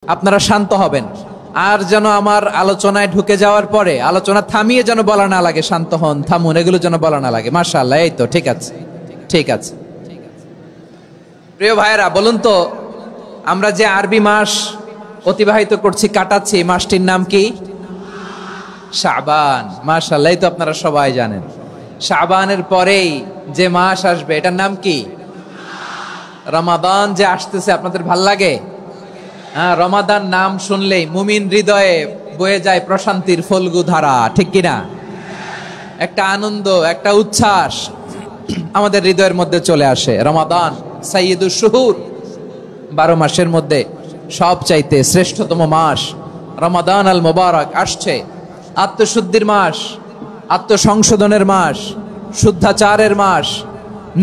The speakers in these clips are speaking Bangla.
আপনারা শান্ত হবেন আর যেন আমার আলোচনায় ঢুকে যাওয়ার পরে আলোচনা থামিয়ে যেন বলা না লাগে শান্ত হন থামুন এগুলো যেন বলা না লাগে। মাশাআল্লাহ, এই তো ঠিক আছে ঠিক আছে। প্রিয় ভাইয়েরা, বলুন তো আমরা যে আরবি মাস অতিবাহিত করছি কাটাচ্ছি মাসটির নাম কি? শাবান। মাশাআল্লাহ, এই তো আপনারা সবাই জানেন। শাবানের পরেই যে মাস আসবে এটার নাম কি? রমাদান যে আসতেছে আপনাদের ভাল লাগে? হ্যাঁ, রমাদান নাম শুনলেই মুমিন হৃদয়ে বয়ে যায় প্রশান্তির ফল্গু ধারা, ঠিক কিনা? একটা আনন্দ, একটা উচ্ছ্বাস আমাদের হৃদয়ের মধ্যে চলে আসে। রমাদান সাইয়্যিদুশ শুহুর, 12 মাসের মধ্যে সবচাইতে শ্রেষ্ঠতম মাস রমাদান আল মুবারক আসছে। আত্মশুদ্ধির মাস, আত্মসংশোধনের মাস, শুদ্ধাচারের মাস,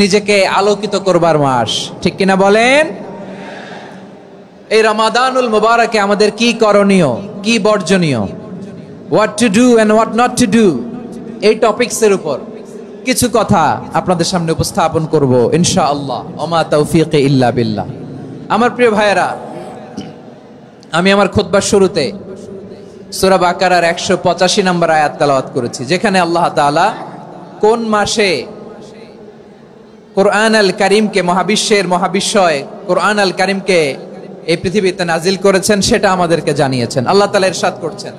নিজেকে আলোকিত করবার মাস, ঠিক কিনা বলেন? এই রমাদানুল মুবারকে আমাদের কি করণীয়, কি বর্জনীয়, what to do and what not to do, এই টপিকসের উপর কিছু কথা আপনাদের সামনে উপস্থাপন করব ইনশাআল্লাহ। ওমা তাওফীকি ইল্লা বিল্লাহ। আমার প্রিয় ভাইয়েরা, আমি আমার খুতবার শুরুতে সূরা বাকারার 185 নম্বর আয়াত তেলাওয়াত করেছি, যেখানে আল্লাহ তাআলা কোন মাসে কোরআন আল কারীমকে, মহাবিশ্বের মহাবিশ্বয় কোরআন আল কারীমকে এই পৃথিবীতে নাজিল করেছেন সেটা আমাদেরকে জানিয়েছেন। আল্লাহ তাআলা ইরশাদ করছেন,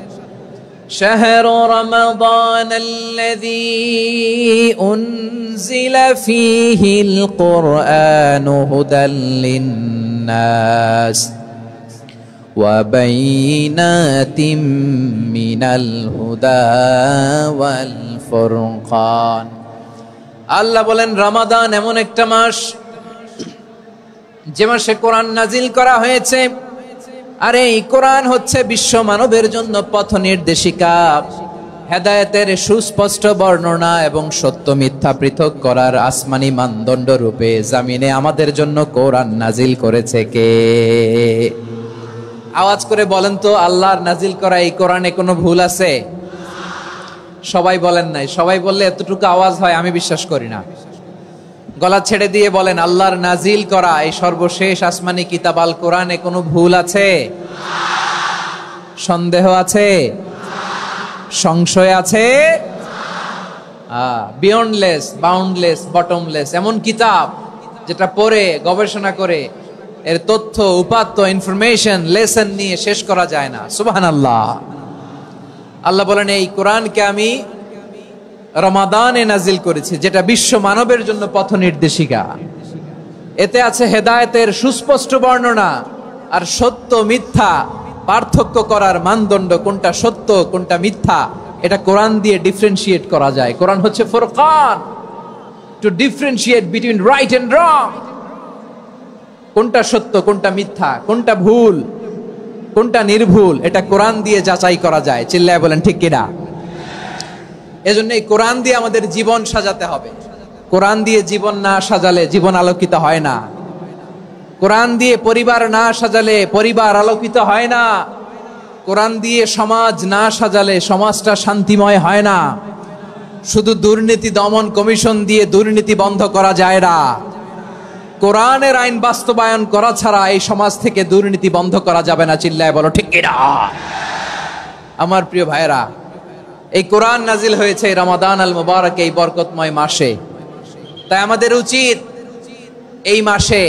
শাহরু রমাদানাল্লাযী উনজিলা ফীহিল কুরআনু হুদাল লিন্নাস ওয়া বাইনাতিম মিনাল হুদা ওয়াল ফুরকান। আল্লাহ বলেন রমাদান এমন একটা মাস যে মাসে কোরআন নাজিল করা হয়েছে, আর এই কোরআন হচ্ছে বিশ্ব মানবের জন্য পথ নির্দেশিকা, হেদায়েতের সুস্পষ্ট বর্ণনা এবং সত্য মিথ্যা পৃথক করার আসমানি মানদণ্ড রূপে জামিনে আমাদের জন্য কোরআন নাজিল করেছে কে? আওয়াজ করে বলেন তো, আল্লাহর নাজিল করা এই কোরআনে কোনো ভুল আছে? সবাই বলেন নাই। সবাই বললে এতটুকু আওয়াজ হয় আমি বিশ্বাস করি না। গলা ছেড়ে দিয়ে বলেন, আল্লাহর নাজিল করা এই সর্বশেষ আসমানি কিতাব আল কোরআনে কোনো ভুল আছে? সন্দেহ আছে? সংশয় আছে? বিয়ন্ডলেস, বাউন্ডলেস, বটমলেস, এমন কিতাব যেটা পড়ে গবেষণা করে এর তথ্য উপাত্ত ইনফরমেশন লেসন নিয়ে শেষ করা যায় না। সুবহানাল্লাহ। আল্লাহ বলেন এই কোরআনকে আমি রমাদানে নাজিল করেছি, যেটা বিশ্ব মানবের জন্য পথ নির্দেশিকা। এতে আছে হেদায়েতের সুস্পষ্ট বর্ণনা আর সত্য মিথ্যা পার্থক্য করার মানদণ্ড, কোনটা সত্য কোনটা মিথ্যা এটা কোরআন দিয়ে ডিফারেন্সিয়েট করা যায়। কোরআন হচ্ছে ফুরকান, to differentiate between right and wrong. কোনটা সত্য কোনটা মিথ্যা, কোনটা ভুল কোনটা নির্ভুল, এটা কোরআন দিয়ে যাচাই করা যায়। চিল্লায় বলেন ঠিক কিনা? এজন্য এই কোরআন দিয়ে আমাদের জীবন সাজাতে হবে। কোরআন দিয়ে জীবন না সাজালে জীবন আলোকিত হয় না। কোরআন দিয়ে পরিবার না সাজালে পরিবার আলোকিত হয় না। কোরআন দিয়ে সমাজ না সাজালে সমাজটা শান্তিময় হয় না। শুধু দুর্নীতি দমন কমিশন দিয়ে দুর্নীতি বন্ধ করা যায় না। কোরআনের আইন বাস্তবায়ন করা ছাড়া এই সমাজ থেকে দুর্নীতি বন্ধ করা যাবে না। চিল্লায় বলো ঠিক কিনা? আমার প্রিয় ভাইয়েরা, এই কোরআন নাজিল হয়েছে রমাদান আল মুবারক, এই বরকতময় মাসে। তাই আমাদের উচিত এই মাসে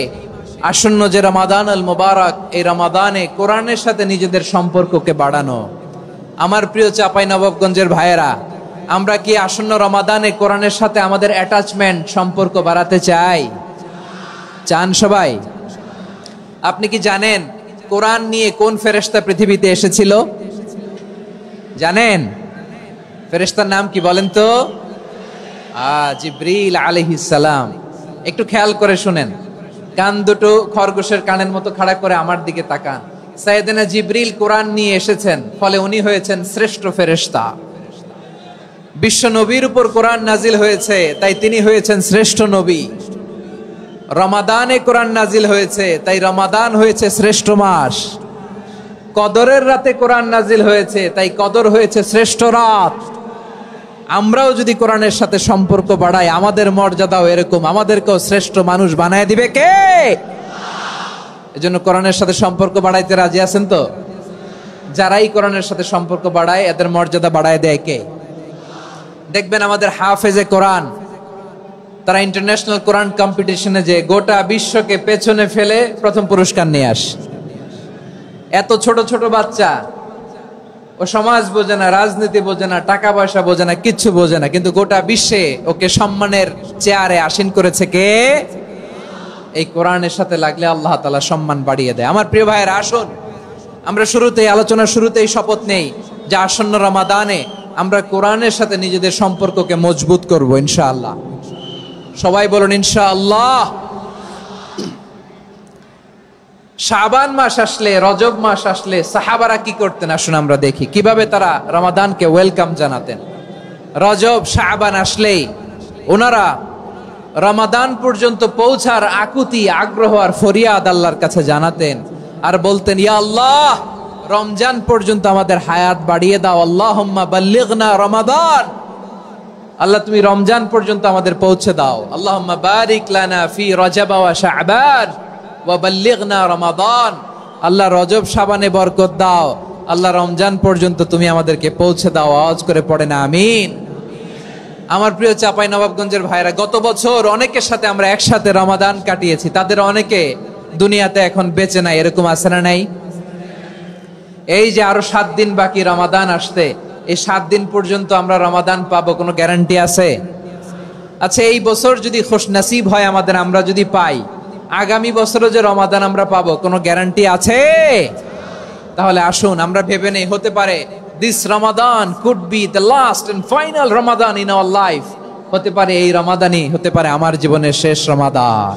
আসন্ন যে রমাদান আল মুবারক, এই রমাদানে কোরআনের সাথে নিজেদের সম্পর্ককে বাড়ানো। আমার প্রিয় চাঁপাইনবাবগঞ্জের ভাইয়েরা, আমরা কি আসন্ন রমাদানে কোরআনের সাথে আমাদের অ্যাটাচমেন্ট, সম্পর্ক বাড়াতে চাই? চান সবাই? আপনি কি জানেন কোরআন নিয়ে কোন ফেরেশতা পৃথিবীতে এসেছিল? জানেন? ফেরেশতার নাম কি বলেন তো? জিবরিল আলাইহিস সালাম। একটু খেয়াল করে শুনেন, কান দুটো খরগোশের কানের মতো খাড়া করে আমার দিকে তাকান। সাইয়েদনা জিবরিল কোরআন নিয়ে এসেছেন, ফলে উনি হয়েছেন শ্রেষ্ঠ ফেরেশতা। বিশ্ব নবীর উপর কোরআন নাজিল হয়েছে, তাই তিনি হয়েছেন শ্রেষ্ঠ নবী। রমাদানে কোরআন নাজিল হয়েছে, তাই রমাদান হয়েছে শ্রেষ্ঠ মাস। কদরের রাতে কোরআন নাজিল হয়েছে, তাই কদর হয়েছে শ্রেষ্ঠ রাত। আমরাও যদি কোরআনের সাথে সম্পর্ক বাড়াই, আমাদের মর্যাদাও এরকম, আমাদেরকেও শ্রেষ্ঠ মানুষ বানায় দিবে কে? এজন্য কোরআনের সাথে সম্পর্ক বাড়াইতে রাজি আছেন তো? যারাই কোরআনের সাথে সম্পর্ক বাড়ায় এদের মর্যাদা বাড়ায় দেয় কে? দেখবেন আমাদের হাফেজে কোরআন, তারা ইন্টারন্যাশনাল কোরআন কম্পিটিশনে যে গোটা বিশ্বকে পেছনে ফেলে প্রথম পুরস্কার নিয়ে আসে। এত ছোট ছোট বাচ্চা, ও সমাজ বোঝে না, রাজনীতি বোঝে না, টাকা পয়সা বোঝে না, কিচ্ছু বোঝে না, কিন্তু গোটা বিশ্বে ওকে সম্মানের চেয়ারে আসীন করেছে কে? এই কোরআনের সাথে লাগলে আল্লাহ তাআলা সম্মান বাড়িয়ে দেয়। আমার প্রিয় ভাইয়েরা, আসুন আমরা শুরুতেই, আলোচনার শুরুতেই শপথ নেই যে আসন্ন রমাদানে আমরা কোরআনের সাথে নিজেদের সম্পর্ককে মজবুত করব ইনশাআল্লাহ। সবাই বলুন ইনশাআল্লাহ। শাবান মাস আসলে, রজব মাস আসলে সাহাবারা কি করতেন আসুন আমরা দেখি কিভাবে তারা রমাদানকে ওয়েলকাম জানাতেন। রজব শাবান আসলেই ওনারা রমাদান পর্যন্ত পৌঁছার আকুতি, আগ্রহ আর ফরিয়াদ আল্লাহর কাছে জানাতেন আর বলতেন, ইয়া আল্লাহ, রমজান পর্যন্ত আমাদের হায়াত বাড়িয়ে দাও। আল্লাহুম্মা বাল্লিগনা রমাদান, আল্লাহ তুমি রমজান পর্যন্ত আমাদের পৌঁছে দাও। আল্লাহুম্মা বারিক লানা ফি রজব ওয়া শাবান ওয়া বাল্লিগনা রমাদান, আল্লাহ রজব শাবানে বরকত দাও, আল্লাহ রমজান পর্যন্ত তুমি আমাদেরকে পৌঁছে দাও। আওয়াজ করে পড়েন আমিন। আমার প্রিয় চাঁপাইনবাবগঞ্জের ভাইরা, গত বছর অনেকের সাথে আমরা একসাথে রমাদান কাটিয়েছি, তাদের অনেকে দুনিয়াতে এখন বেঁচে নাই, এরকম আছে না নাই? এই যে আরো 7 দিন বাকি রমাদান আসতে, এই 7 দিন পর্যন্ত আমরা রমাদান পাবো, কোনো গ্যারান্টি আছে? আচ্ছা, এই বছর যদি খুশনসিব হয় আমাদের, আমরা যদি পাই, আগামী বছরও যে রমাদান আমরা পাবো, কোনো গ্যারান্টি আছে? তাহলে আসুন আমরা ভেবে নেই, হতে পারে this Ramadan could be the last and final Ramadan in our life. হতে পারে এই রমাদানই হতে পারে আমার জীবনের শেষ রমাদান।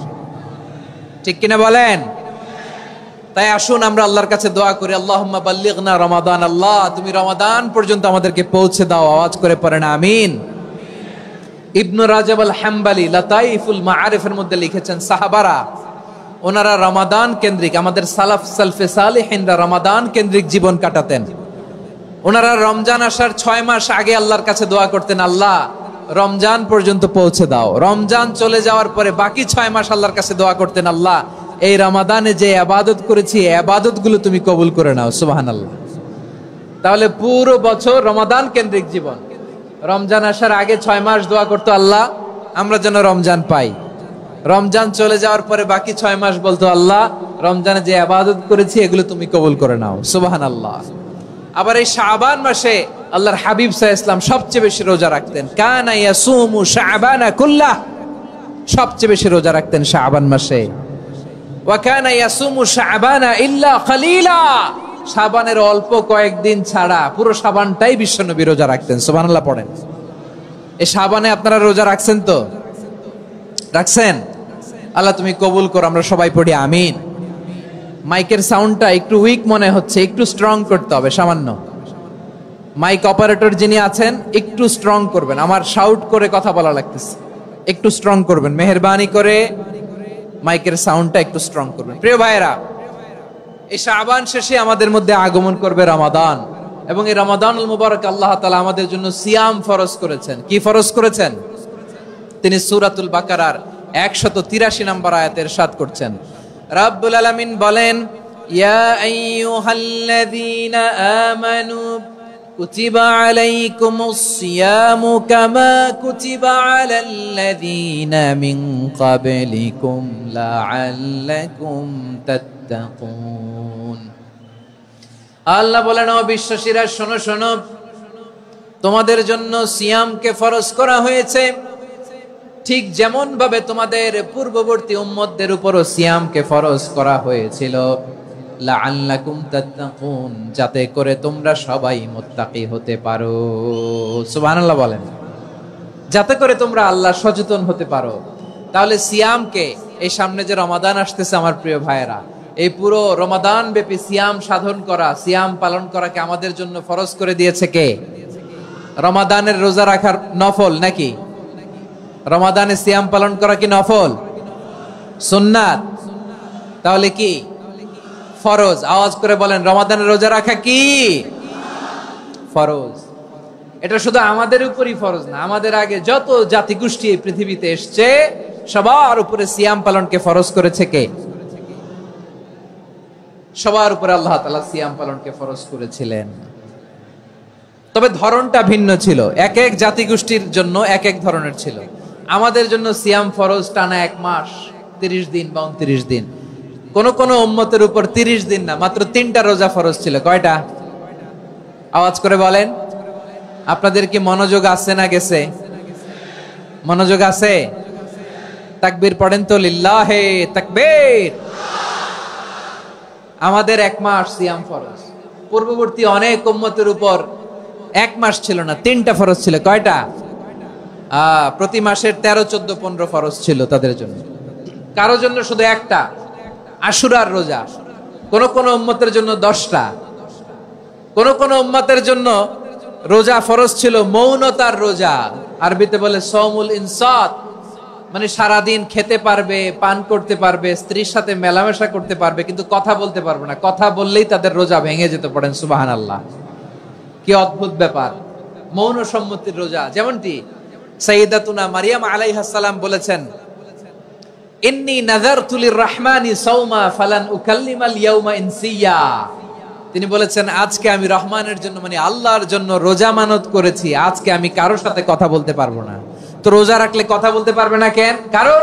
ঠিক কিনা বলেন? তাই আসুন আমরা আল্লাহর কাছে দোয়া করি, আল্লাহুম্মা বাল্লিগনা রমাদান, আল্লাহ তুমি রমাদান পর্যন্ত আমাদেরকে পৌঁছে দাও। আওয়াজ করে পড়েন আমিন। ইবনু রাজব আল হাম্বলি লাতাইফুল মাআরিফের মধ্যে লিখেছেন, সাহাবারা ওনারা রমাদান কেন্দ্রিক, আমাদের সালাফ সালফে সালেহিনরা রমাদান কেন্দ্রিক জীবন কাটাতেন। ওনারা রমজান আসার 6 মাস আগে আল্লাহর কাছে দোয়া করতেন, আল্লাহ রমজান পর্যন্ত পৌঁছে দাও। রমজান চলে যাওয়ার পরে বাকি 6 মাস আল্লাহর কাছে দোয়া করতেন, আল্লাহ এই রমাদানে যে ইবাদত করেছি, ইবাদত গুলো তুমি কবুল করে নাও। সুবহানাল্লাহ। তাহলে পুরো বছর রমাদান কেন্দ্রিক জীবন। রমজান আসার আগে 6 মাস দোয়া করতো, আল্লাহ আমরা যেন রমজান পাই। রমজান চলে যাওয়ার পরে বাকি 6 মাস বলতো, আল্লাহ রমজানে যে ইবাদত করেছি এগুলো তুমি কবুল করে নাও। সুবহানাল্লাহ। আবার এই শাবান মাসে আল্লাহর হাবিব সাল্লাল্লাহু আলাইহি ওয়াসাল্লাম সবচেয়ে বেশি রোজা রাখতেন। কানা ইয়াসুমু শাবানা কুল্লাহ, সবচেয়ে বেশি রোজা রাখতেন শাবান মাসে। ওয়া কানা ইয়াসুমু শাবানা ইল্লা কলিলা, শাবানের অল্প কয়েকদিন ছাড়া পুরো শাবানটাই বিশ্বনবী রোজা রাখতেন। সুবহানাল্লাহ পড়েন। এই শাবানে আপনারা রোজা রাখছেন তো? রাখছেন? আল্লাহ তুমি কবুল করো, আমরা সবাই পড়ি আমিন। মাইকের সাউন্ডটা একটু উইক মনে হচ্ছে, একটু স্ট্রং করতে হবে সামান্য। মাইক অপারেটর যিনি আছেন একটু স্ট্রং করবেন, আমার শাউট করে কথা বলা লাগতেছে, একটু স্ট্রং করবেন মেহেরবানি করে, মাইকের সাউন্ডটা একটু স্ট্রং করবেন। প্রিয় ভাইয়েরা, এই শাবান শেষে আমাদের মধ্যে আগমন করবে রমাদান, এবং এই রমাদানুল মুবারক আল্লাহ তাআলা আমাদের জন্য সিয়াম ফরজ করেছেন। কি ফরজ করেছেন? তিনি সূরাতুল বাকারার 183 নম্বর আয়াতে ইরশাদ করছেন, রাব্বুল আলামিন বলেন, ইয়া আইয়ুহাল্লাযীনা আমানু কুতিবা আলাইকুমুস সিয়ামু কামা কুতিবা আলাল্লাযীনা মিন ক্বাবলিকুম লাআল্লাকুম তাত্তাকুন। আল্লাহ বলেন, ও বিশ্বাসীরা শোনো শোনো, তোমাদের জন্য সিয়ামকে ফরজ করা হয়েছে, ঠিক যেমন ভাবে তোমাদের পূর্ববর্তী উম্মতদের উপরও সিয়ামকে ফরজ করা হয়েছিল, লাআল্লাকুম তাত্তাকুন, যাতে করে তোমরা সবাই মুত্তাকি হতে পারো। সুবহানাল্লাহ বলেন, যাতে করে তোমরা আল্লাহ সচেতন হতে পারো। তাহলে সিয়ামকে, এই সামনে যে রমাদান আসতেছে আমার প্রিয় ভাইয়েরা, এই পুরো রমাদান ব্যাপী সিয়াম সাধন করা, সিয়াম পালন করাকে আমাদের জন্য ফরজ করে দিয়েছে কে? রমাদানের রোজা রাখার নফল নাকি? রমাদানে সিয়াম পালন করা কি নফল? সুন্নাত। তাহলে কি ফরজ? আওয়াজ করে বলেন, রমাদানের রোজা রাখা কি ফরজ? এটা শুধু আমাদের উপরই ফরজ না, আমাদের আগে যত জাতিগোষ্ঠী এই পৃথিবীতে এসছে সবার উপরে সিয়াম পালনকে ফরজ করেছে কে? সবার উপরে আল্লাহ তাআলা সিয়াম পালনকে ফরজ করেছিলেন। তবে ধরনটা ভিন্ন ছিল, এক এক জাতিগোষ্ঠীর জন্য এক এক ধরনের ছিল। আমাদের জন্য সিয়াম ফরজ টানা 1 মাস 30 দিন বা 29 দিন। কোন কোন উম্মতের উপর 30 দিন না, মাত্র 3টা রোজা ফরজ ছিল। কয়টা? আওয়াজ করে বলেন। আপনাদের কি মনোযোগ আছে না গেছে? মনোযোগ আছে? তাকবীর পড়েন তো, লিল্লাহে তাকবীর। আমাদের 1 মাস সিয়াম ফরজ। পূর্ববর্তী অনেক উম্মতের উপর 1 মাস ছিল না, 3টা ফরজ ছিল। কয়টা? প্রতি মাসের 13, 14, 15 ফরজ ছিল তাদের জন্য। কারো জন্য শুধু একটা, আশুরার রোজা। কোন কোন উম্মতের জন্য 10টা। কোন কোন উম্মতের জন্য রোজা ফরজ ছিল মৌনতার রোজা, আরবিতে বলে সওমুল ইনসাত, মানে সারাদিন খেতে পারবে, পান করতে পারবে, স্ত্রীর সাথে মেলামেশা করতে পারবে, কিন্তু কথা বলতে পারবে না। কথা বললেই তাদের রোজা ভেঙে যেতে। পড়েন সুবহানাল্লাহ। কি অদ্ভুত ব্যাপার! মৌন সম্মতির রোজা। যেমনটি সাইয়্যিদাতুনা মারিয়াম আলাইহাস সালাম বলেছেন, ইন্নী নাযারতু লির-রাহমানি সাওমা ফালান উকাল্লিমাল ইয়াওমা ইনসিয়া। তিনি বলেছেন, আজকে আমি রহমানের জন্য, মানে আল্লাহর জন্য রোজা মানত করেছি, আজকে আমি কারোর সাথে কথা বলতে পারবো না। তো রোজা রাখলে কথা বলতে পারবে না কেন? কারণ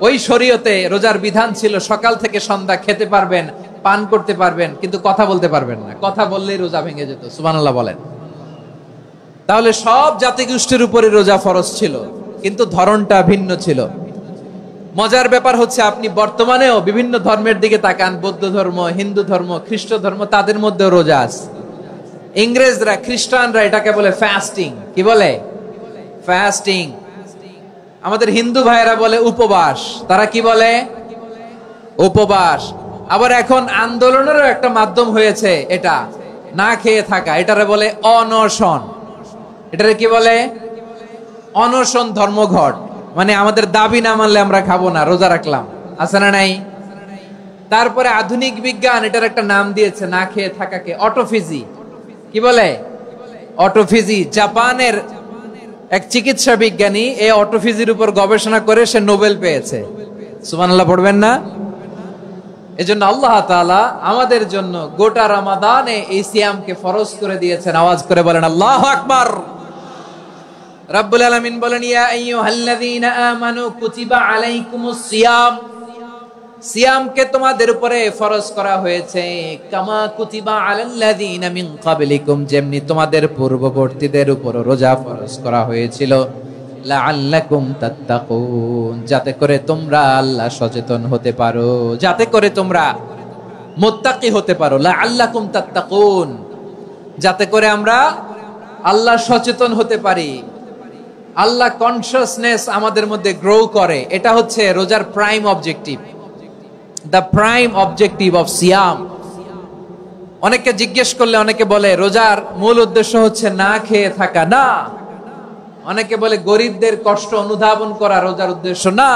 ওই শরীয়তে রোজার বিধান ছিল সকাল থেকে সন্ধ্যা খেতে পারবেন, পান করতে পারবেন, কিন্তু কথা বলতে পারবেন না। কথা বললেই রোজা ভেঙে যেত। সুবহানাল্লাহ বলেন। তাহলে সব জাতিগোষ্ঠীর উপরে রোজা ফরজ ছিল, কিন্তু ধরনটা ভিন্ন ছিল। মজার ব্যাপার হচ্ছে, আপনি বর্তমানেও বিভিন্ন ধর্মের দিকে তাকান, বৌদ্ধ ধর্ম, হিন্দু ধর্ম, খ্রিস্ট ধর্ম, তাদের মধ্যেও রোজা আছে। ইংরেজরা, খ্রিস্টানরা এটাকে বলে ফাস্টিং। কি বলে? ফাস্টিং। আমাদের হিন্দু ভাইয়েরা বলে উপবাস। তারা কি বলে? উপবাস। আবার এখন আন্দোলনেরও একটা মাধ্যম হয়েছে এটা, না খেয়ে থাকা। এটারে বলে অনশন। এটারে কি বলে? অনশন ধর্মঘট। মানে আমাদের দাবি না মানলে আমরা খাবো না, রোজা রাখলাম। আছে না নাই? তারপরে আধুনিক বিজ্ঞান এটার একটা নাম দিয়েছে না খেয়ে থাকাকে, অটোফিজি। কি বলে? অটোফিজি। জাপানের এক চিকিৎসা বিজ্ঞানী এই অটোফিজির উপর গবেষণা করে সে নোবেল পেয়েছে। সুবহানাল্লাহ পড়বেন না? এজন্য আল্লাহ তাআলা আমাদের জন্য গোটা রমাদানে এই সিয়ামকে ফরজ করে দিয়েছেন। আওয়াজ করে বলেন আল্লাহু আকবার। রাব্বুল আলামিন বলেন, ইয়া আইয়ুহাল্লাযীনা আমানু কুতিবা আলাইকুমুস সিয়াম। সিয়ামকে তোমাদের উপরে ফরজ করা হয়েছে, কামা কুতিবা আলাল্লাযীনা মিন ক্বাবলিকুম, যেমনি তোমাদের পূর্ববর্তীদের উপর রোজা ফরজ করা হয়েছিল, লাআল্লাকুম তাত্তাকুন, যাতে করে তোমরা আল্লাহ সচেতন হতে পারো, যাতে করে তোমরা মুত্তাকি হতে পারো। লাআল্লাকুম তাত্তাকুন, যাতে করে আমরা আল্লাহ সচেতন হতে পারি, আল্লাহ কনসিয়াসনেস আমাদের মধ্যে গ্রো করে। এটা হচ্ছে রোজার prime objective, the prime objective of সিয়াম। অনেকে জিজ্ঞেস করলে অনেকে বলে রোজার মূল উদ্দেশ্য হচ্ছে না খেয়ে থাকা। না। অনেকে বলে গরিবদের কষ্ট অনুধাবন করা রোজার উদ্দেশ্য। না।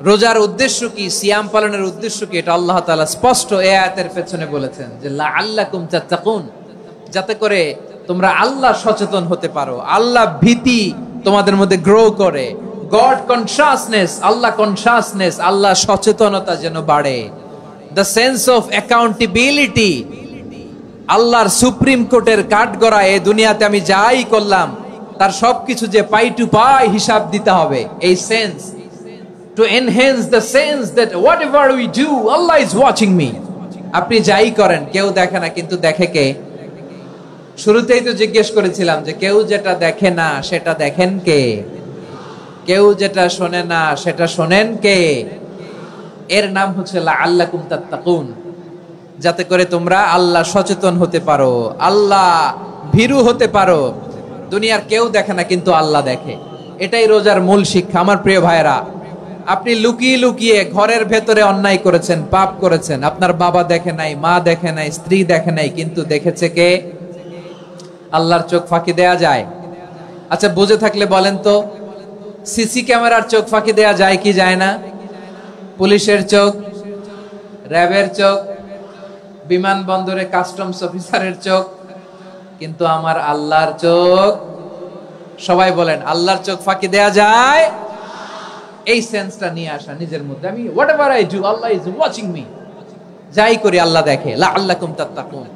রোজার উদ্দেশ্য কি, সিয়াম পালনের উদ্দেশ্য কি, এটা আল্লাহ তাআলা স্পষ্ট এই আয়াতের পেছনে বলেছেন যে লাআল্লাকুম তাত্তাকুন, যাতে করে তোমরা আল্লাহ সচেতন হতে পারো, আল্লাহ ভীতি তোমাদের মধ্যে গ্রো করে, গড কনসিয়াসনেস, আল্লাহ কনসিয়াসনেস, আল্লাহ সচেতনতা যেন বাড়ে, দ্য সেন্স অফ অ্যাকাউন্টেবিলিটি। আল্লাহর সুপ্রিম কোর্টের কাঠগড়া এই দুনিয়াতে আমি যাই করলাম তার সবকিছু যে পাই টু পাই হিসাব দিতে হবে, এই sense, to enhance the sense that what ever we do Allah is watching me. আপনি যাই করেন কেউ দেখে না, কিন্তু দেখে কে? শুরুতেই তো জিজ্ঞেস করেছিলাম যে কেউ যেটা দেখে না সেটা দেখেন কে? কেউ যেটা শোনে না সেটা শোনেন কে? এর নাম হচ্ছে লাআল্লাকুম তাত্তাকুন, যাতে করে তোমরা আল্লাহ সচেতন হতে পারো, আল্লাহ ভীরু হতে পারো। দুনিয়ার কেউ দেখে না, কিন্তু আল্লাহ দেখে। এটাই রোজার মূল শিক্ষা। আমার প্রিয় ভাইরা, আপনি লুকিয়ে লুকিয়ে ঘরের ভেতরে অন্যায় করেছেন, পাপ করেছেন, আপনার বাবা দেখে নাই, মা দেখে নাই, স্ত্রী দেখে নাই, কিন্তু দেখেছে কে? আল্লাহর চোখ ফাঁকি দেয়া যায়? আচ্ছা, বুঝে থাকলে বলেন তো, সিসি ক্যামেরার চোখ ফাঁকি দেয়া যায় কি যায় না? পুলিশের চোখ, র্যাবের চোখ, বিমানবন্দরে কাস্টমস অফিসারের চোখ, কিন্তু আমার আল্লাহর চোখ? সবাই বলেন, আল্লাহর চোখ ফাঁকি দেয়া যায়? এই সেন্সটা নিয়ে আসা নিজের মধ্যে, আমি whatever I do Allah is watching me, যাই করি আল্লাহ দেখে। লাআল্লাকুম তাত্তাকুন।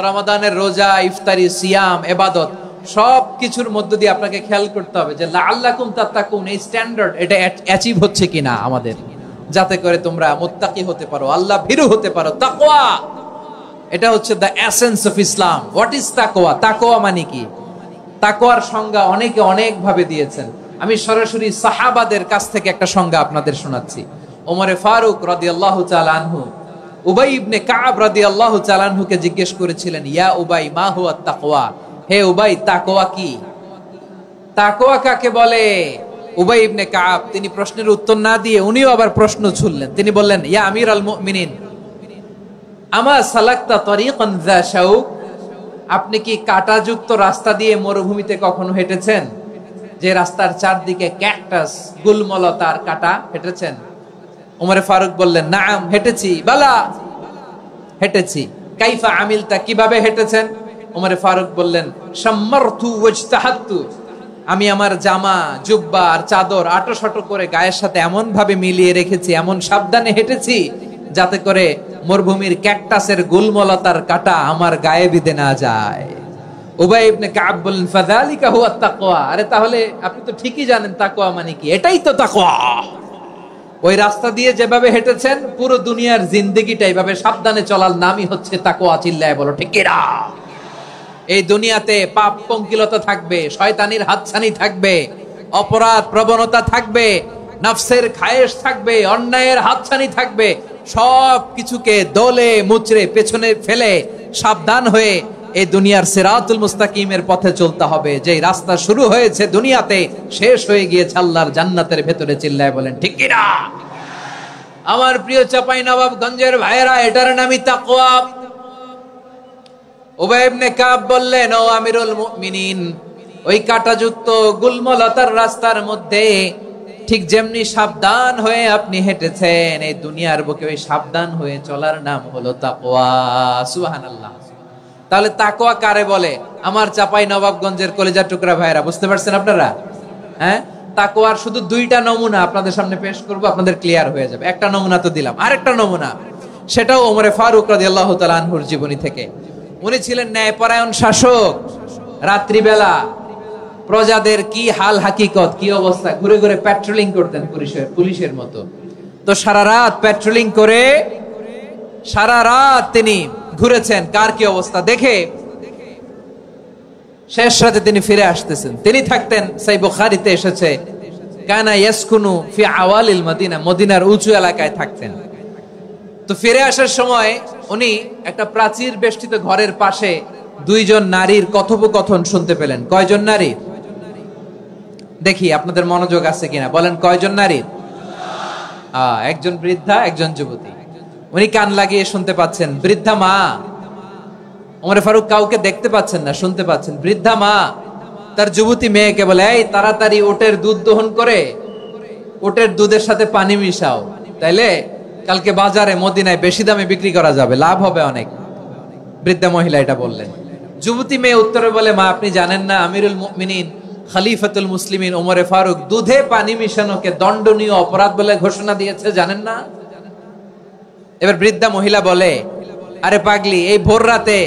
রমাদানের রোজা, ইফতারি, সিয়াম, ইবাদত সব কিছুর মধ্য দিয়ে আপনাকে খেয়াল করতে হবে যে লাআল্লাকুম তাত্তাকুন এই স্ট্যান্ডার্ড এটা অ্যাচিভ হচ্ছে কিনা আমাদের, যাতে করে তোমরা মুত্তাকি হতে পারো, আল্লাহ ভীরু হতে পারো। তাকওয়া, এটা হচ্ছে the essence of Islam. What is তাকওয়া? তাকওয়া মানে কি? তাকওয়ার সংজ্ঞা অনেকে অনেক ভাবে দিয়েছেন। আমি সরাসরি সাহাবাদের কাছ থেকে একটা সংজ্ঞা আপনাদের শোনাচ্ছি। ওমরে ফারুক রাদিয়াল্লাহু তাআলা আনহু উবাই ইবনে কাব রাদিয়াল্লাহু তাআলা আনহুকে জিজ্ঞেস করেছিলেন, ইয়া উবাই মা হুয়া তাকওয়া? হে উবাই, তাকওয়া কি? তাকওয়া কাকে বলে? উবাই ইবনে কাব তিনি প্রশ্নের উত্তর না দিয়ে উনিও আবার প্রশ্ন ছুড়লেন। তিনি বললেন, ইয়া আমিরাল মুমিনিন, আমা সালাকতা তরিকান যা শাউক? আপনি কি কাঁটাযুক্ত রাস্তা দিয়ে মরুভূমিতে কখনো হেঁটেছেন? যে রাস্তার চারদিকে ক্যাকটাস, গুলমলতার কাঁটা, হেঁটেছেন? ওমরে ফারুক বললেন, নাম, হেঁটেছি। বালা, হেঁটেছি। কাইফা আমিলতা, কিভাবে হেঁটেছেন? ওমরে ফারুক বললেন, শাম্মারতু ওয়াজতাহাতু, আমি আমার জামা, জুব্বা আর চাদর আটোসাটো করে গায়ের সাথে এমন ভাবে মিলিয়ে রেখেছি, এমন সাবধানে হেঁটেছি যাতে করে মরুভূমির ক্যাকটাসের গুলমলতার কাঁটা আমার গায়ে বিঁধে না যায়। উবাই ইবনে কাব বললেন, ফাযালিকা হুয়া তাকওয়া। আরে তাহলে আপনি তো ঠিকই জানেন তাকওয়া মানে কি, এটাই তো তাকওয়া। ওই রাস্তা দিয়ে যেভাবে হেঁটেছেন পুরো দুনিয়ার জিন্দেগিটা এইভাবে সাবধানে চলার নামই হচ্ছে তাকওয়া। চিল্লায় বলো ঠিক কিনা? এই দুনিয়াতে পাপ পঙ্কিলতা থাকবে, শয়তানির হাতছানি থাকবে, অপরাধ প্রবণতা থাকবে, নফসের খায়েশ থাকবে, অন্যায়ের হাতছানি থাকবে। সব কিছুকে দলে মুচড়ে পেছনে ফেলে সাবধান হয়ে এই দুনিয়ার সিরাতুল মুস্তাকিমের পথে চলতে হবে। যে রাস্তা শুরু হয়েছে দুনিয়াতে, শেষ হয়ে গিয়েছে আল্লাহর জান্নাতের ভেতরে। চিল্লায় বলেন ঠিক কিনা? আমার প্রিয় চাঁপাইনবাবগঞ্জের ভাইয়েরা, এটার নামই তাকওয়া। উবাই ইবনে কাব বললেন, ও আমিরুল মুমিনিন, ওই কাঁটাযুক্ত গুলমলতার রাস্তার মধ্যে ঠিক যেমনি সাবধান হয়ে আপনি হেঁটেছেন, এই দুনিয়ার বুকে ওই সাবধান হয়ে চলার নাম হলো তাকওয়া। সুবহানাল্লাহ। তাহলে তাকওয়া কারে বলে? আমার চাঁপাইনবাবগঞ্জের কলিজার টুকরা ভাইয়েরা, বুঝতে পারছেন আপনারা? হ্যাঁ, তাকওয়ার শুধু দুইটা নমুনা আপনাদের সামনে পেশ করব, আপনাদের ক্লিয়ার হয়ে যাবে। একটা নমুনা তো দিলাম, আরেকটা নমুনা, সেটাও ওমরে ফারুক রাদিয়াল্লাহু তাআলা আনহুর জীবনী থেকে। উনি ছিলেন ন্যায়পরায়ণ শাসক। রাত্রিবেলা প্রজাদের কি হাল হাকিকত, কি অবস্থা, ঘুরে ঘুরে প্যাট্রোলিং করতেন পুলিশের মতো। তো সারা রাত প্যাট্রোলিং করে সারা রাত তিনি ঘুরেছেন কার কি অবস্থা দেখে। শেষ রাতে তিনি ফিরে আসতেছেন। তিনি থাকতেন, সেই বুখারীতে এসেছে, কানা ইয়াসকুনু ফি আওয়ালিল মদিনা, মদিনার উঁচু এলাকায় থাকতেন। তো ফিরে আসার সময় উনি একটা প্রাচীর বেষ্টিত ঘরের পাশে দুইজন নারীর কথোপকথন শুনতে পেলেন। কয়জন নারী? দেখি আপনাদের মনোযোগ আছে কিনা, বলেন কয়জন নারী? একজন বৃদ্ধা, একজন যুবতী। উনি কান লাগিয়ে শুনতে পাচ্ছেন। বৃদ্ধা মা, ওমরে ফারুক কাউকে দেখতে পাচ্ছেন না, শুনতে পাচ্ছেন। বৃদ্ধা মা তার যুবতী মেয়েকে বলে, এই তাড়াতাড়ি ওটের দুধ দহন করে ওটের দুধের সাথে পানি মিশাও, তাইলে কালকে বাজারে মদিনায় বেশি দামে বিক্রি করা যাবে, লাভ হবে অনেক। বৃদ্ধা মহিলা এটা বললেন। যুবতী মেয়ে উত্তরে বলে, মা আপনি জানেন না আমিরুল মুমিনিন খলিফাতুল মুসলিমিন ওমরে ফারুক দুধে পানি মিশানোকে দণ্ডনীয় অপরাধ বলে ঘোষণা দিয়েছে, জানেন না? এবার বৃদ্ধা মহিলা বলে, আরে পাগলি, এই ভোর রাতে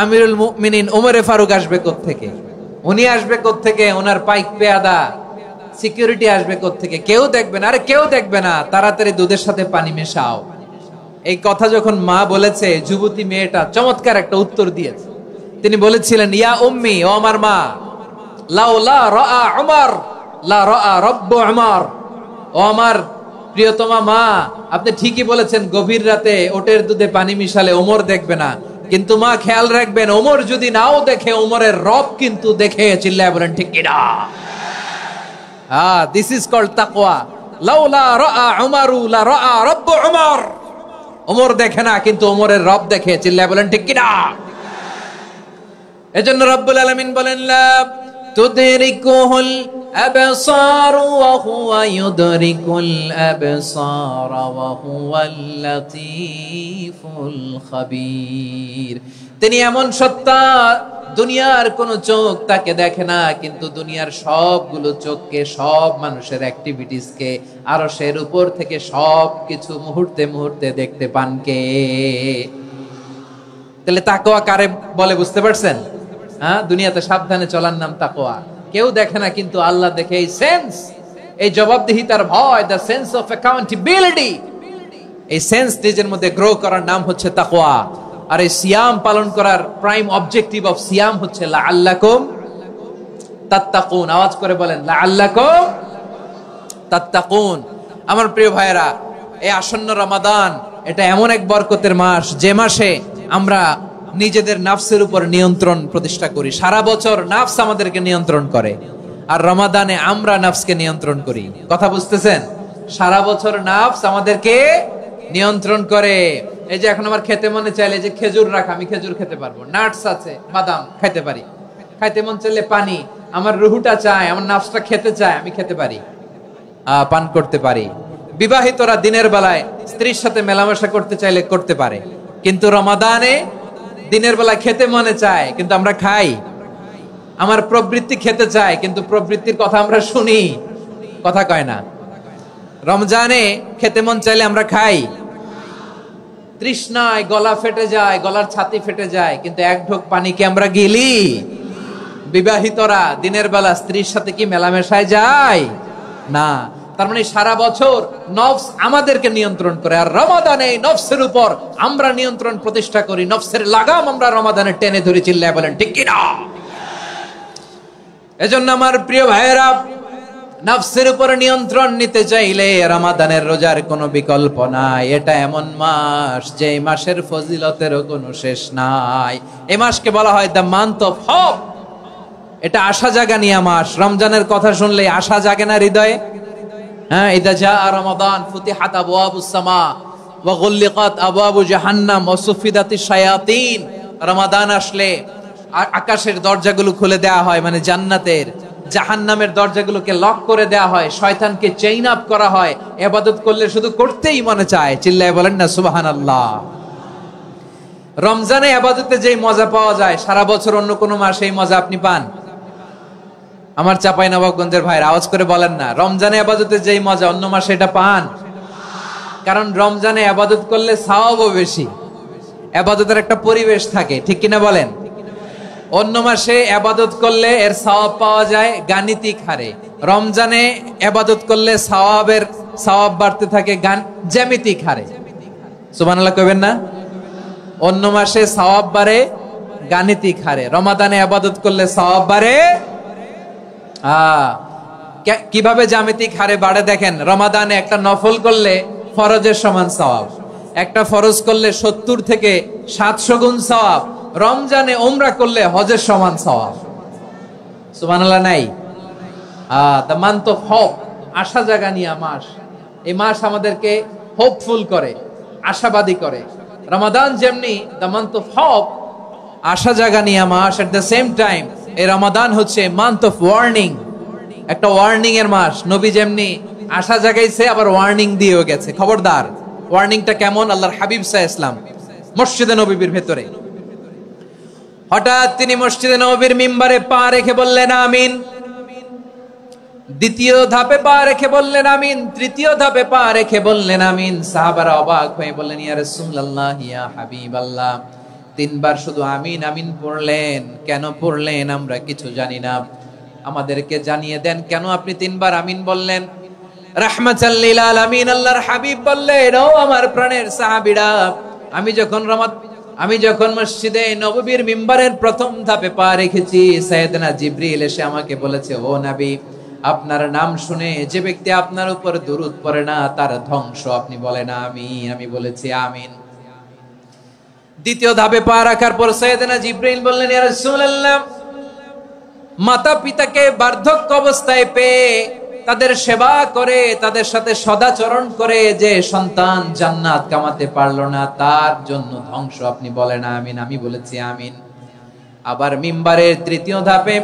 আমিরুল মুমিনিন ওমরে ফারুক আসবে কোত্থেকে? উনি আসবে কোত্থেকে? ওনার পাইক পেয়াদা সিকিউরিটি আসবে কোত্থেকে? কেউ দেখবে না। আরে কেউ দেখবে না, তাড়াতাড়ি দুধের সাথে পানি মেশাও। এই কথা যখন মা বলেছে, যুবতী মেয়েটা চমৎকার একটা উত্তর দিয়েছে। তিনি বলেছিলেন, ইয়া উম্মি, ও আমার মা, লাউলা রাআ উমর লা রাআ রব্বু উমর। ও আমার প্রিয়তমা মা, আপনি ঠিকই বলেছেন, গভীর রাতে ওটের দুধে পানি মিশালে ওমর দেখবে না, কিন্তু মা খেয়াল রাখবেন, ওমর যদি নাও দেখে, ওমরের রব কিন্তু দেখে। চিল্লায় বলেন ঠিক কিনা? দিস ইজ কল্ড তাকওয়া। লাউলা রাআ উমরু লা রাআ রব্বু উমর। ওমর দেখে না, কিন্তু ওমরের রব দেখে। চিল্লায় বলেন ঠিক কিনা? এজন্য রব্বুল আলামিন বলেন, লা তুদরিকুহুল আবসার ওয়া হুয়া ইউদরিকুল আবসার ওয়া হুয়াল লাতীফুল খাবীর। তিনি এমন সত্তা দুনিয়ার কোন চোখ তাকে দেখে না, কিন্তু দুনিয়ার সবগুলো চোখকে, সব মানুষের অ্যাক্টিভিটিসকে আরশের উপর থেকে সবকিছু মুহূর্তে মুহূর্তে দেখতে পান কে? তাহলে তাকওয়া কারে বলে বুঝতে পারছেন? হ্যাঁ, দুনিয়াতে সাবধানে চলার নাম তাকওয়া। কেউ দেখে না, কিন্তু আল্লাহ দেখে। এই সেন্স, এই জবাবদিহিতার ভয়, দ্য সেন্স অফ অ্যাকাউন্টেবিলিটি, এই সেন্স নিজের মধ্যে গ্রো করার নাম হচ্ছে তাকওয়া। আর এই সিয়াম পালন করার প্রাইম অবজেক্টিভ অফ সিয়াম হচ্ছে লাআল্লাকুম তাত্তাকুন। আওয়াজ করে বলেন লাআল্লাকুম তাত্তাকুন। আমার প্রিয় ভাইয়েরা, এই আসন্ন রমাদান এটা এমন এক বরকতের মাস, যে মাসে আমরা নিজেদের নাফসের উপর নিয়ন্ত্রণ প্রতিষ্ঠা করি। সারা বছর নাফস আমাদেরকে নিয়ন্ত্রণ করে, আর রমাদানে আমরা নাফসকে নিয়ন্ত্রণ করি। কথা বুঝতেছেন? সারা বছর নাফস আমাদেরকে নিয়ন্ত্রণ করে। এই যে এখন আমার খেতে মনে চাইলে যে খেজুর রাখা, আমি খেজুর খেতে পারবো, নাটস আছে, বাদাম খাইতে পারি। খাইতে মন চাইলে পানি, আমার রুহুটা চায়, আমার নাফসটা খেতে চায়, আমি খেতে পারি, পান করতে পারি। বিবাহিতরা দিনের বেলায় স্ত্রীর সাথে মেলামেশা করতে চাইলে করতে পারে, কিন্তু রমাদানে দিনের বেলায় খেতে মনে চায়, কিন্তু আমরা খাই। আমার প্রবৃত্তি খেতে চায়, কিন্তু প্রবৃত্তির কথা আমরা শুনি, কথা কয় না। রমজানে খেতে মন চাইলে আমরা খাই, তৃষ্ণায় গলা ফেটে যায়, গলার ছাতি ফেটে যায়, কিন্তু এক ঢোক পানিকে আমরা গিলি। বিবাহিতরা দিনের বেলা স্ত্রীর সাথে কি মেলামেশায় যায় না? তার মানে সারা বছর নফস আমাদেরকে নিয়ন্ত্রণ করে, আর রমাদানে নফসের উপর আমরা নিয়ন্ত্রণ প্রতিষ্ঠা করি। নফসের লাগাম আমরা রমাদানে টেনে ধরে, চিল্লায় বলেন ঠিক কি না? এজন্য আমার প্রিয় ভাইয়েরা, নফসের উপর নিয়ন্ত্রণ নিতে চাইলে রমাদানের রোজার কোনো বিকল্প নাই। এটা এমন মাস যে মাসের ফজিলতেরও কোনো শেষ নাই। এই মাসকে বলা হয় দ্য মান্থ অফ হোপ। এটা আশা জাগানিয়া মাস। রমজানের কথা শুনলে আশা জাগে না হৃদয়ে? হ্যাঁ, ইদা জাআ রমাদান ফুতিহাত আবওয়াবুস সামা ওয়া গুল্লিকাত আবওয়াবু জাহান্নাম ওয়া সুফিদাতিশ শায়াতিন। রমাদান আসলে আকাশের দরজাগুলো খুলে দেওয়া হয়, মানে জান্নাতের। জাহান্নামের দরজাগুলোকে লক করে দেওয়া হয়, শয়তানকে চেইন আপ করা হয়। ইবাদত করলে শুধু করতেই মনে চায়, চিল্লায় বলেন না সুবহানাল্লাহ। রমজানে ইবাদতে যেই মজা পাওয়া যায়, সারা বছর অন্য কোন মাসে এই মজা আপনি পান? আমার চাঁপাইনবাবগঞ্জের ভাইরা আওয়াজ করে বলেন না, রমজানে ইবাদতে যেই মজা অন্য মাসে এটা পান? কারণ রমজানে ইবাদত করলে সওয়াবও বেশি, ইবাদতের একটা পরিবেশ থাকে, ঠিক কিনা বলেন? অন্য মাসে ইবাদত করলে এর সওয়াব পাওয়া যায় গাণিতিক হারে, রমজানে ইবাদত করলে সওয়াব বাড়তে থাকে জ্যামিতিক হারে। সুবহানাল্লাহ কইবেন না? অন্য মাসে সওয়াব বাড়ে গাণিতিক হারে, রমাদানে ইবাদত করলে সওয়াব বাড়ে কিভাবে জ্যামিতিক হারে বাড়ে দেখেন। রমাদানে একটা নফল করলে ফরজের সমান সওয়াব, একটা ফরজ করলে 70 থেকে 700 গুণ সওয়াব। রমজানে উমরা করলে হজের সমান সওয়াব। সুবহানাল্লাহ নাই? দ্য মান্থ অফ হোপ, আশা জাগানিয়া মাস। এই মাস আমাদেরকে হোপফুল করে, আশাবাদী করে। রমাদান যেমনি দ্য মান্থ অফ হোপ, আশা জাগানিয়া মাস, এট দ্য সেম টাইম এই রমাদান হচ্ছে মান্থ অফ ওয়ার্নিং, একটা ওয়ার্নিং এর মাস। নবী যেমনি আশা জাগাইছে, আবার ওয়ার্নিং দিয়েও গেছে, খবরদার। ওয়ার্নিংটা কেমন? আল্লাহর হাবিব সাল্লাল্লাহু আলাইহি ওয়াসাল্লাম মসজিদে নববীর ভেতরে, হঠাৎ তিনি মসজিদে নববীর মিম্বারে পা রেখে বললেন আমিন। দ্বিতীয় ধাপে পা রেখে বললেন আমিন, তৃতীয় ধাপে পা রেখে বললেন আমিন। সাহাবারা অবাক হয়ে বললেন ইয়া রাসূলুল্লাহ, ইয়া হাবিবাল্লাহ, 3 বার শুধু আমিন আমিন পড়লেন, কেন পড়লেন আমরা কিছু জানি না, আমাদেরকে জানিয়ে দেন কেন আপনি 3 বার আমিন বললেন। রাহমাতাল লিল আলামিন আল্লাহর হাবিব বললেন, ও আমার প্রাণের সাহাবীরা, আমি যখন মসজিদে নববীর মিম্বারের প্রথম ধাপে পা রেখেছি, সাইয়েদনা জিবরিল এসে আমাকে বলেছে, ও নবী, আপনার নাম শুনে যে ব্যক্তি আপনার উপর দুরূদ পড়ে না তার ধ্বংস। আপনি বলেন আমিন। আমি বলেছি আমিন। দ্বিতীয় ধাপে পা রাখার পর সাইয়েদনা জিবরিল বললেন, ইয়া রাসূলুল্লাহ, মাতা পিতাকে বার্ধক্য অবস্থায় পেয়ে তাদের সেবা করে, তাদের সাথে সদাচরণ করে যে সন্তান জান্নাত কামাতে পারলো না, তার জন্য ধ্বংস। আপনি বলেন আমিন। আমি বলেছি আমিন। আবার মিম্বারের তৃতীয় ধাপে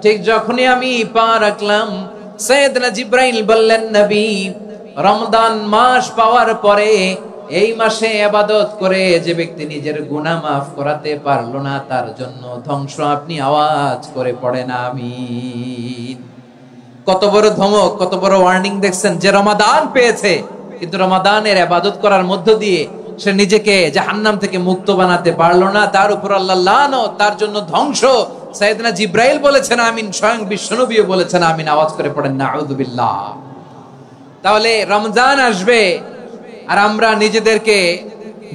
ঠিক যখনই আমি পা রাখলাম, সাইয়েদনা জিবরাইল বললেন, নবী, রমজান মাস পাওয়ার পরে এই মাসে ইবাদত করে যে ব্যক্তি নিজের গুনাহ মাফ করাতে পারলো না, তার জন্য ধ্বংস। আপনি আওয়াজ করে পড়েন আমিন। কত বড় ধমক, কত বড় ওয়ার্নিং দেখছেন, যে রমাদান পেয়েছে কিন্তু রমাদানের ইবাদত করার মধ্য দিয়ে সে নিজেকে জাহান্নাম থেকে মুক্ত বানাতে পারলো না, তার উপর আল্লাহ লানত, তার জন্য ধ্বংস। সাইয়েদনা জিব্রাইল বলেছেন আমিন, স্বয়ং বিশ্বনবীও বলেছেন আমিন। আওয়াজ করে পড়েন নাউযুবিল্লাহ। তাহলে রমজান আসবে আর আমরা নিজেদেরকে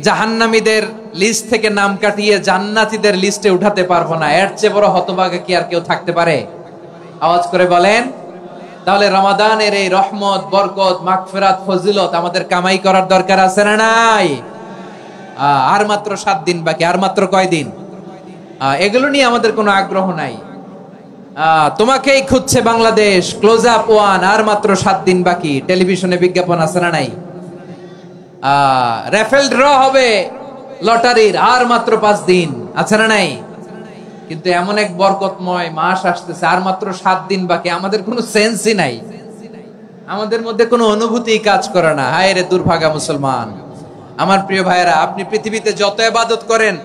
জাহান্নামীদের লিস্ট থেকে নাম কাটিয়ে জান্নাতীদের লিস্টে উঠাতে পারবো না। এর চেয়ে বড় হতভাগা কি আর কেউ থাকতে পারে? আওয়াজ করে বলেন। তাহলে রমাদানের এই রহমত, বরকত, মাগফিরাত, ফজিলত আমাদের কামাই করার দরকার আছে না নাই? আর মাত্র 7 দিন বাকি। আর মাত্র কয় দিন? এগুলো নিয়ে আমাদের কোনো আগ্রহ নাই। তোমাকেই খুঁজছে বাংলাদেশ, ক্লোজ আপ 1, আর মাত্র 7 দিন বাকি। টেলিভিশনে বিজ্ঞাপন আছে না নাই? রেফেল ড্র হবে লটারির, আর মাত্র 5 দিন, আছে না নাই? কিন্তু এমন এক বরকতময় মাস আসতেছে, আর মাত্র 7 দিন বাকি। আমাদের কোনো সেন্সই নাই, আমাদের মধ্যে কোনো অনুভূতি কাজ করে না। হায় রে দুর্ভাগা মুসলমান। আমার প্রিয় ভাইয়েরা, আপনি পৃথিবীতে যত ইবাদত করেন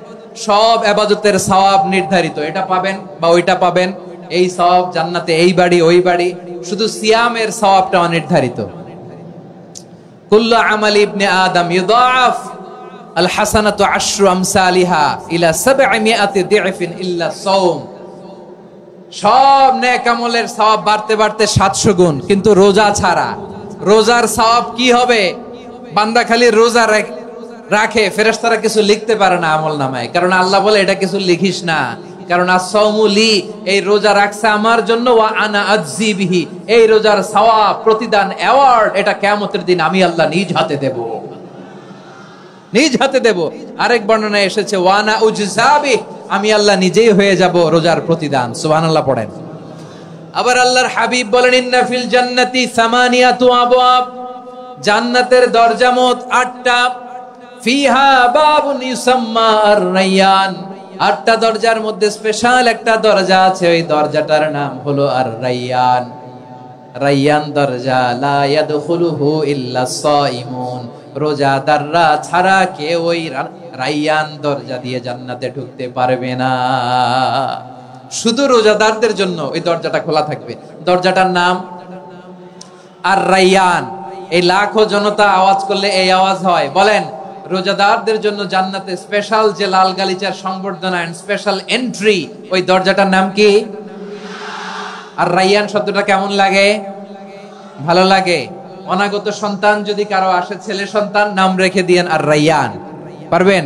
সব ইবাদতের সওয়াব নির্ধারিত। এটা পাবেন বা ওইটা পাবেন, এই সওয়াব জান্নাতে, এই বাড়ি ওই বাড়ি। শুধু সিয়ামের সওয়াবটা অনির্ধারিত। কুল্লু আমালি ইবনে আদম ইউদাআফ আল হাসানাতু আশরু আমসালিহা ইলা 700 দি'ফিন ইল্লা সাওম। সব নেক আমলের সওয়াব বাড়তে বাড়তে 700 গুণ, কিন্তু রোজা ছাড়া। রোজার সওয়াব কি হবে? বান্দা খালি রোজা রাখে, ফেরেশতারা কিছু লিখতে পারে না আমলনামায়, কারণ আল্লাহ বলে এটা কিছু লিখিস না, কারণ as-সাওমু লি, এই রোজা রাখছে আমার জন্য, ওয়া আনা আজজি বিহি, এই রোজার সওয়াব, প্রতিদান, অ্যাওয়ার্ড এটা কিয়ামতের দিন আমি আল্লাহ নিজ হাতে দেব, নিজ হাতে দেব। আরেক বর্ণনায় এসেছে ওয়া আনা উজজা বিহি, আমি আল্লাহ নিজেই হয়ে যাব রোজার প্রতিদান। সুবহানাল্লাহ পড়েন। আবার আল্লাহর হাবিব বলেন ইন্না ফিল জান্নাতি 8 আবওয়াব, জান্নাতের দরজা মোট 8টা। ফিহা বাবুন ইউসাম্মা আর-রায়্যান, 8টা দরজার মধ্যে স্পেশাল একটা দরজা আছে, ওই দরজাটার নাম হলো আর-রায়্যান। রায়্যান দরজা, লা ইয়াদখুলুহু ইল্লা সাইমুন, রোজাদাররা ছাড়া কেউ ওই রায়্যান দরজা দিয়ে জান্নাতে ঢুকতে পারবে না। শুধু রোজাদারদের জন্য ওই দরজাটা খোলা থাকবে। দরজাটার নাম আর-রায়্যান। এই লাখো জনতা আওয়াজ করলে এই আওয়াজ হয়। বলেন, রোজাদারদের জন্য জান্নাতে স্পেশাল যে লাল গালিচার সংবর্ধনা এন্ড স্পেশাল এন্ট্রি, ওই দরজাটার নাম কি? আর-রায়্যান শব্দটা কেমন লাগে? ভালো লাগে। অনাগত সন্তান যদি কারো আসে, ছেলে সন্তান, নাম রেখে দিয়েন আর-রায়্যান। পারবেন?